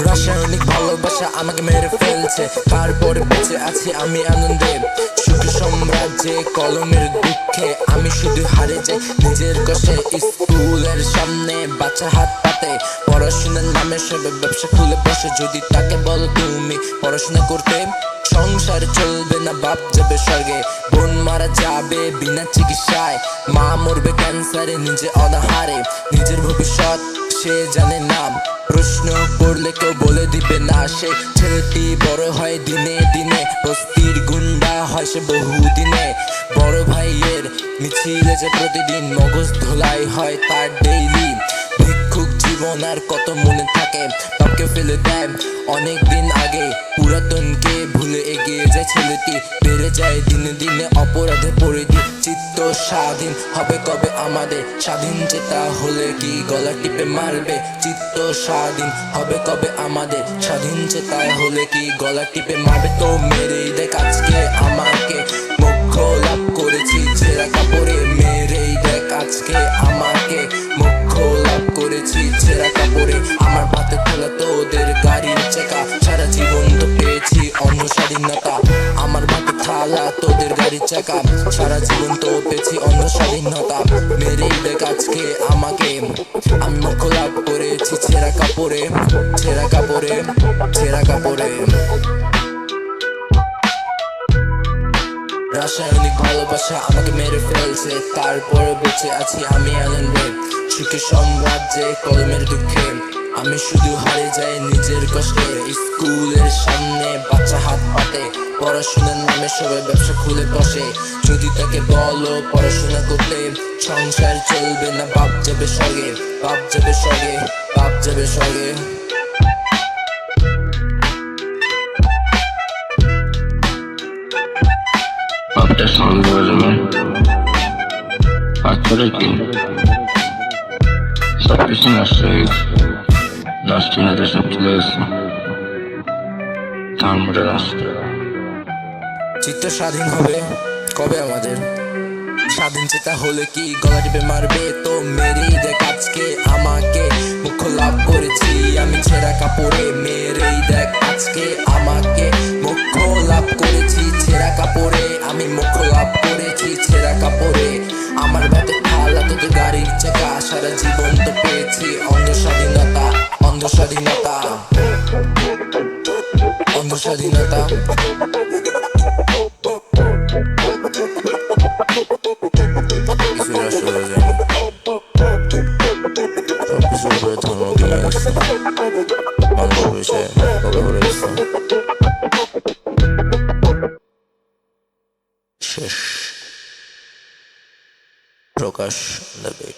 রাসায়নিক ভালোবাসা আমাকে মেরে ফেলছে, তারপরে বেঁচে আছি আমি আনন্দে। সুখী সাম্রাজ্যে কলমের দুঃখে আমি শুধু হারে যাই নিজের কষ্টে। স্কুলের সামনে বাচ্চা হাত পাতে, পড়াশোনার নামে সবে ব্যবসা খুলে বসে। যদি তাকে বলো তুমি পড়াশোনা করতে, সংসার চলবে না, বাপ যাবে স্বর্গে। বোন মারা যাবে বিনা চিকিৎসায়, মা মরবে ক্যান্সারে নিজে অনাহারে। নিজের ভবিষ্যৎ সে জানে না, প্রশ্ন করলে কেউ বলে দিবে না। সে ছেলেটি বড় হয় দিনে দিনে, বস্তির গুন্ডা হয় সে বহুদিনে। বড় ভাইয়ের মিছিলে যে প্রতিদিন মগজ ধোলাই হয় তার ডেইলি। ভিক্ষুক জীবন আর কত মনে থাকে, বাপকে ফেলে দেয় অনেক দিন আগে। পুরাতনকে ভুলে এগিয়ে যায় ছেলেটি, বেড়ে যায় দিনে দিনে অপরাধে পরিধি। চিত্ত স্বাধীন হবে কবে আমাদের, স্বাধীন চেতা হলে কি গলা টিপে মারবে? চিত্ত স্বাধীন হবে কবে আমাদের, স্বাধীন চেতা হলে কি গলা টিপে মারবে? তো মেরেই দেখ আজকে আমাকে, মোক্ষ লাভ করেছি ছেঁড়া কাপড়ে। মেরেই দেখ আজকে আমাকে, মোক্ষ লাভ করেছি ছেঁড়া কাপড়ে। আমার ভাতে খোলা তোদের গাড়ির চাকা, সারা জীবন তো পেয়েছি অন্য স্বাধীনতা। আমার ভাতে থালা তোদের গাড়ির চাকা, সারা জীবন তো পেয়েছি অন্য স্বাধীনতা। মেরেই দেখ আজকে আমাকে, আমি মোক্ষ লাভ করেছি ছেঁড়া কাপড়ে, ছেঁড়া কাপড়ে, ছেঁড়া কাপড়ে। রাসায়নিক ভালোবাসা আমাকে মেরে ফেলছে, তারপরে বেঁচে আছি আমি আনন্দে। সুখী সাম্রাজ্যে কলমের দুঃখে আমি শুধু হারে যাই নিজের কষ্টে। স্কুলের সামনে বাচ্চা হাত পাতে, পড়াশোনার নামে সবাই ব্যবসা খুলে বসে। যদি তাকে বলো পড়াশোনা করতে, সংসার চলবে না, বাপ যাবে স্বর্গে, বাপ যাবে স্বর্গে, বাপ যাবে স্বর্গে। After some development, authority, sufficient assurance, last generation place, Tamras. চিত্ত স্বাধীন হবে কবে আমাদের, স্বাধীন চেতা হলে কি গলা টিপে মারবে? তো মেরেই দেখ আজকে আমাকে, মুখ লাভ করেছি আমি ছেঁড়া কাপড়ে। মেরেই দেখ আজকে আমাকে, মুখ লাভ করেছি ছেঁড়া কাপড়ে। আমি মুখ লাভ করেছি ছেঁড়া কাপড়ে। আমার ভাতে থালা তোদের গাড়ির চাকা, সারা জীবন তো পেয়েছি অন্ধ স্বাধীনতা, অন্ধ স্বাধীনতা, অন্ধ স্বাধীনতা। সবকিছুর উপরে ধর্ম কিনে গেছে, মানুষ হয়েছে শেষ প্রকাশ দেবে।